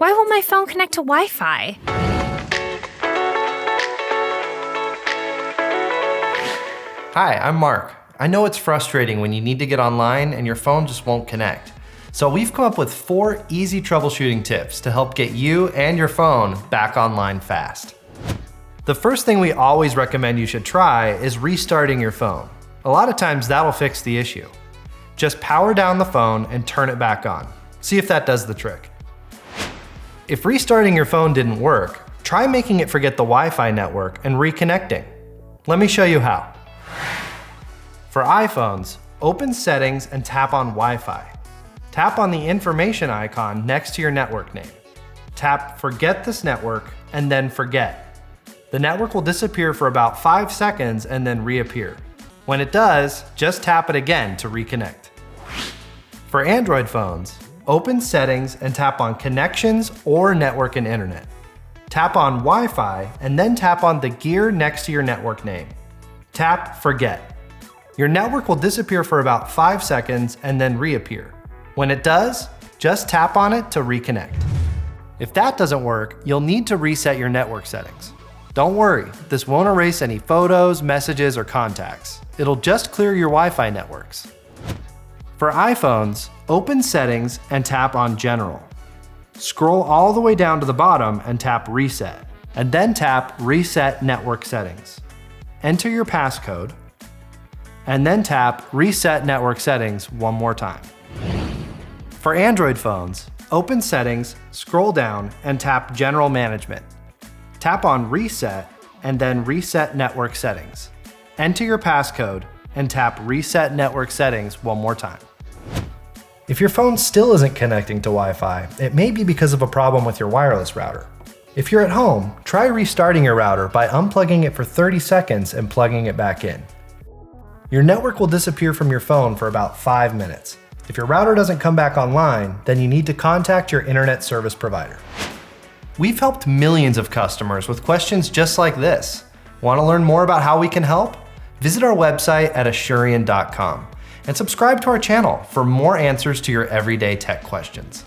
Why won't my phone connect to Wi-Fi? Hi, I'm Mark. I know it's frustrating when you need to get online and your phone just won't connect. So we've come up with 4 easy troubleshooting tips to help get you and your phone back online fast. The first thing we always recommend you should try is restarting your phone. A lot of times that'll fix the issue. Just power down the phone and turn it back on. See if that does the trick. If restarting your phone didn't work, try making it forget the Wi-Fi network and reconnecting. Let me show you how. For iPhones, open Settings and tap on Wi-Fi. Tap on the information icon next to your network name. Tap Forget this network and then Forget. The network will disappear for about 5 seconds and then reappear. When it does, just tap it again to reconnect. For Android phones, open Settings and tap on Connections or Network and Internet. Tap on Wi-Fi and then tap on the gear next to your network name. Tap Forget. Your network will disappear for about 5 seconds and then reappear. When it does, just tap on it to reconnect. If that doesn't work, you'll need to reset your network settings. Don't worry, this won't erase any photos, messages, or contacts. It'll just clear your Wi-Fi networks. For iPhones, open Settings and tap on General. Scroll all the way down to the bottom and tap Reset, and then tap Reset Network Settings. Enter your passcode, and then tap Reset Network Settings one more time. For Android phones, open Settings, scroll down, and tap General Management. Tap on Reset, and then Reset Network Settings. Enter your passcode, and tap Reset Network Settings one more time. If your phone still isn't connecting to Wi-Fi, it may be because of a problem with your wireless router. If you're at home, try restarting your router by unplugging it for 30 seconds and plugging it back in. Your network will disappear from your phone for about 5 minutes. If your router doesn't come back online, then you need to contact your internet service provider. We've helped millions of customers with questions just like this. Want to learn more about how we can help? Visit our website at Asurion.com and subscribe to our channel for more answers to your everyday tech questions.